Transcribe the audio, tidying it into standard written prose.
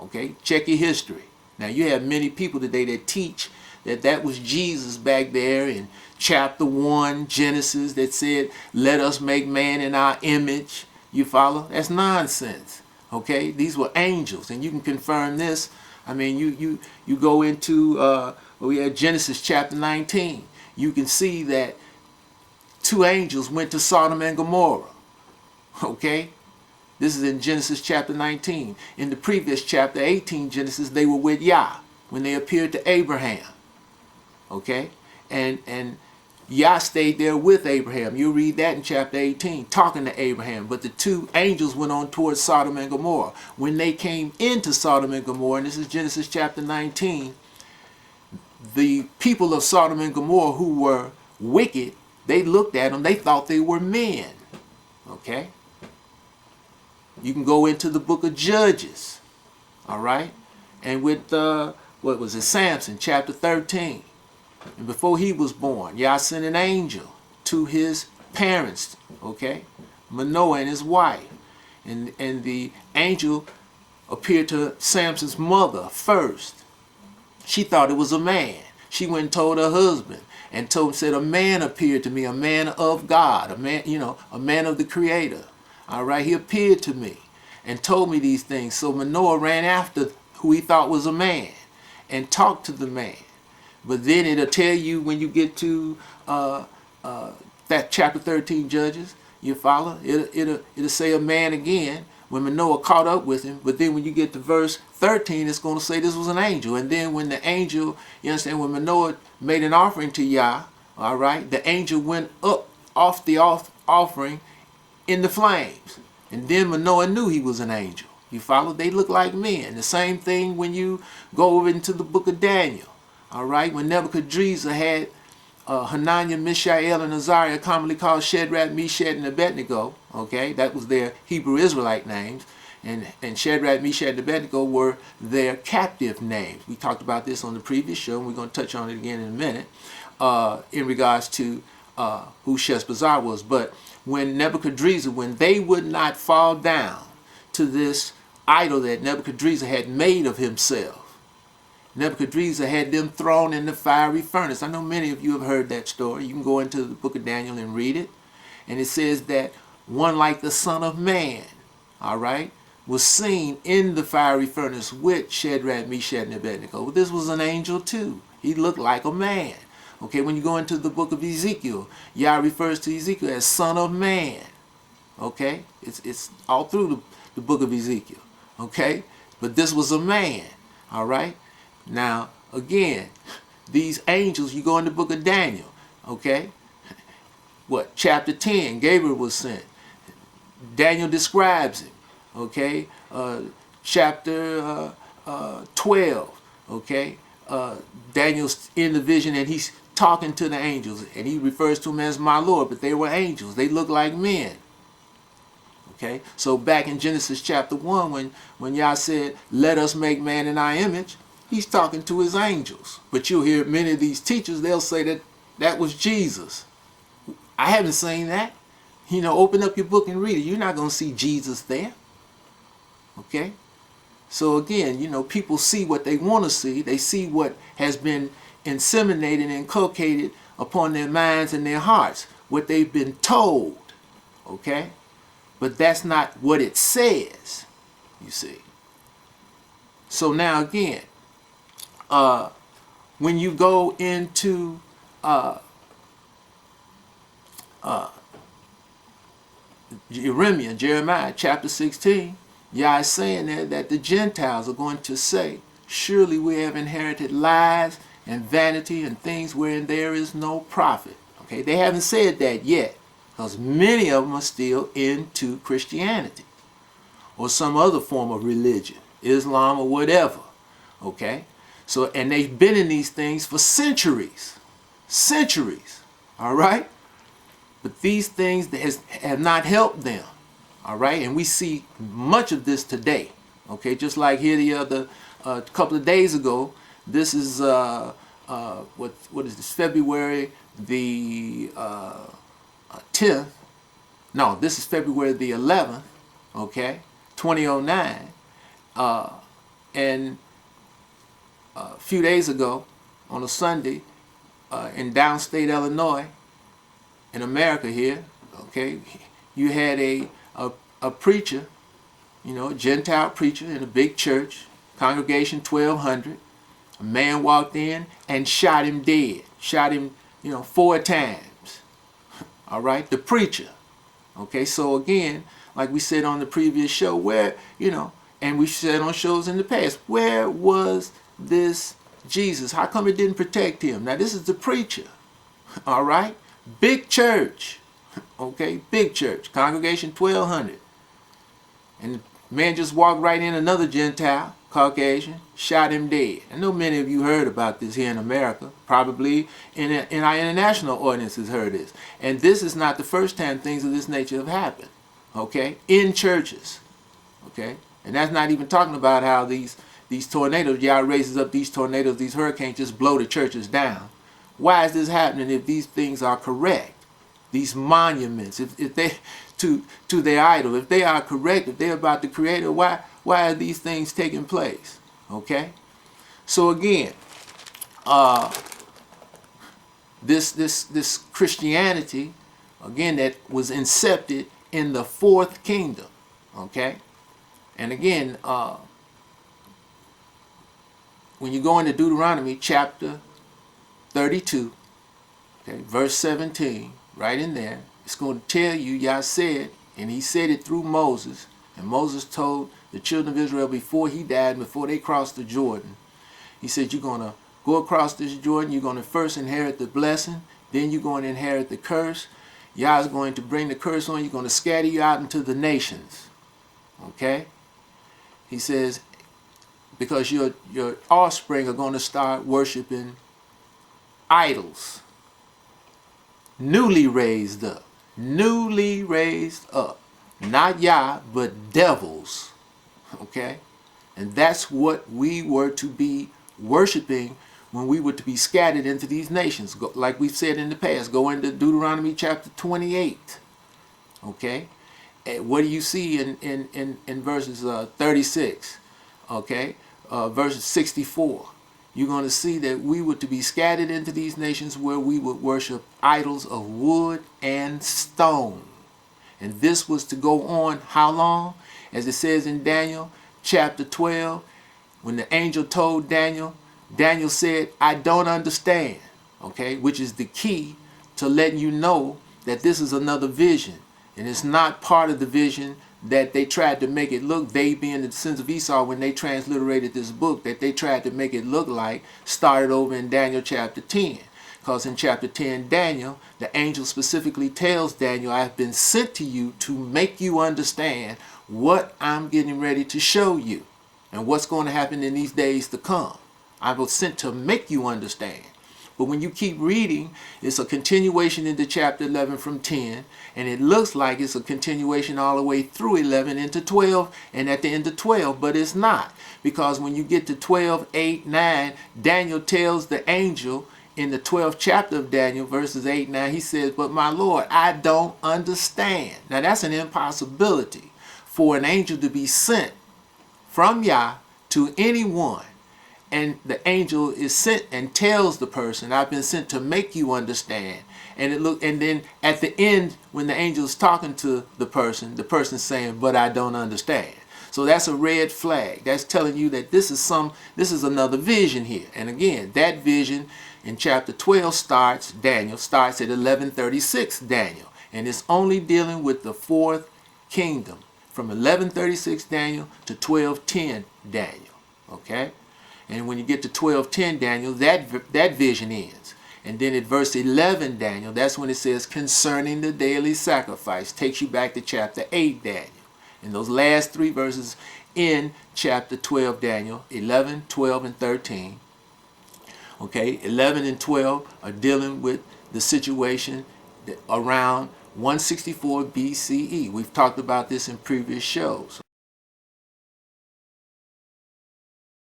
Okay, check your history. Now you have many people today that teach that that was Jesus back there in chapter 1 Genesis that said, let us make man in our image. You follow? That's nonsense. Okay, these were angels, and you can confirm this. I mean, you go into we had Genesis chapter 19. You can see that two angels went to Sodom and Gomorrah. Okay, this is in Genesis chapter 19. In the previous chapter 18 Genesis, they were with Yah when they appeared to Abraham. Okay, and Yah stayed there with Abraham. You read that in chapter 18, talking to Abraham. But the two angels went on towards Sodom and Gomorrah. When they came into Sodom and Gomorrah, and this is Genesis chapter 19, the people of Sodom and Gomorrah who were wicked, they looked at them, they thought they were men. Okay? You can go into the book of Judges, all right? And with, what was it, Samson, chapter 13. And before he was born, Yah sent an angel to his parents, okay? Manoah and his wife. And the angel appeared to Samson's mother first. She thought it was a man. She went and told her husband and said, a man appeared to me, a man of God, a man, a man of the Creator. All right, he appeared to me and told me these things. So Manoah ran after who he thought was a man and talked to the man. But then it'll tell you when you get to that chapter 13 Judges, you follow? It'll say a man again when Manoah caught up with him. But then when you get to verse 13, it's going to say this was an angel. And then when the angel, you understand, when Manoah made an offering to Yah, all right, the angel went up off the offering in the flames. And then Manoah knew he was an angel. You follow? They look like men. The same thing when you go over into the book of Daniel. All right, when Nebuchadnezzar had Hananiah, Mishael, and Azariah, commonly called Shadrach, Meshach, and Abednego. Okay, that was their Hebrew Israelite names. And Shadrach, Meshach, and Abednego were their captive names. We talked about this on the previous show, and we're going to touch on it again in a minute in regards to who Sheshbazzar was. But when Nebuchadnezzar, when they would not fall down to this idol that Nebuchadnezzar had made of himself, Nebuchadnezzar had them thrown in the fiery furnace. I know many of you have heard that story. You can go into the book of Daniel and read it. And it says that one like the Son of Man, all right, was seen in the fiery furnace with Shadrach, Meshach, and Abednego. Well, this was an angel too. He looked like a man. Okay, when you go into the book of Ezekiel, Yah refers to Ezekiel as Son of Man. Okay, it's all through the book of Ezekiel. Okay, but this was a man. All right. Now, again, these angels, you go in the book of Daniel, okay? What? Chapter 10, Gabriel was sent. Daniel describes him, okay? Chapter 12, okay? Daniel's in the vision and he's talking to the angels and he refers to them as my Lord, but they were angels. They look like men. Okay? So back in Genesis chapter 1, when Yah said, let us make man in our image, he's talking to his angels. But you'll hear many of these teachers, they'll say that that was Jesus. I haven't seen that. Open up your book and read it. You're not going to see Jesus there. Okay? So again, people see what they want to see. They see what has been inseminated and inculcated upon their minds and their hearts. What they've been told. Okay? But that's not what it says, you see. So now again, when you go into Jeremiah chapter 16, Yah is saying there that the Gentiles are going to say, surely we have inherited lies and vanity and things wherein there is no profit. Okay, they haven't said that yet because many of them are still into Christianity or some other form of religion, Islam or whatever. Okay? So, and they've been in these things for centuries. Centuries. All right? But these things have not helped them. All right? And we see much of this today. Okay? Just like here the other, a couple of days ago, this is, what is this? February the 10th. No, this is February the 11th. Okay? 2009. And a few days ago, on a Sunday, in downstate Illinois, in America here, okay, you had a preacher, you know, a Gentile preacher in a big church, congregation 1,200. A man walked in and shot him dead. Shot him, you know, 4 times. All right, the preacher. Okay, so again, like we said on the previous show, where, you know, and we said on shows in the past, where was this Jesus? How come it didn't protect him? Now, this is the preacher. All right, big church. Okay, big church, congregation 1,200. And the man just walked right in, another Gentile, Caucasian, shot him dead. I know many of you heard about this here in America. Probably in our international audiences heard this. And this is not the first time things of this nature have happened. Okay? In churches. Okay? And that's not even talking about how these tornadoes, Yah raises up these tornadoes, these hurricanes just blow the churches down. Why is this happening if these things are correct? These monuments, if they to their idol, if they are correct, if they're about the Creator, why are these things taking place? Okay, so again, this Christianity, again, that was incepted in the 4th kingdom. Okay, and again, when you go into Deuteronomy chapter 32, okay, verse 17. Right in there, it's going to tell you, Yah said, and he said it through Moses, and Moses told the children of Israel before he died, before they crossed the Jordan, he said, you're going to go across this Jordan, you're going to first inherit the blessing, then you're going to inherit the curse. Yah is going to bring the curse on you, going to scatter you out into the nations. Okay? He says, because your offspring are going to start worshiping idols. Newly raised up, not Yah, but devils. Okay, and that's what we were to be worshiping when we were to be scattered into these nations. Like we've said in the past, go into Deuteronomy chapter 28. Okay, and what do you see in verses 36? Okay, verses 64. You're going to see that we were to be scattered into these nations where we would worship idols of wood and stone. And this was to go on how long? As it says in Daniel chapter 12, when the angel told Daniel, Daniel said, I don't understand. Okay, which is the key to letting you know that this is another vision. And it's not part of the vision that they tried to make it look, they being the sons of Esau, when they transliterated this book, that they tried to make it look like, started over in Daniel chapter 10. Because in chapter 10, Daniel, the angel specifically tells Daniel, I have been sent to you to make you understand what I'm getting ready to show you and what's going to happen in these days to come. I was sent to make you understand. But when you keep reading, it's a continuation into chapter 11 from 10, and it looks like it's a continuation all the way through 11 into 12, and at the end of 12, but it's not. Because when you get to 12, 8, 9, Daniel tells the angel in the 12th chapter of Daniel, verses 8, 9, he says, but my Lord, I don't understand. Now that's an impossibility for an angel to be sent from Yah to anyone. And the angel is sent and tells the person, I've been sent to make you understand. And then at the end, when the angel is talking to the person's saying, but I don't understand. So that's a red flag. That's telling you that this is another vision here. And again, that vision in chapter 12 Daniel starts at 1136 Daniel. And it's only dealing with the 4th kingdom, from 1136 Daniel to 1210 Daniel. Okay? And when you get to 12:10 Daniel, that vision ends. And then at verse 11 Daniel, that's when it says concerning the daily sacrifice. Takes you back to chapter 8 Daniel. And those last 3 verses in chapter 12 Daniel, 11, 12, and 13. Okay, 11 and 12 are dealing with the situation around 164 BCE. We've talked about this in previous shows.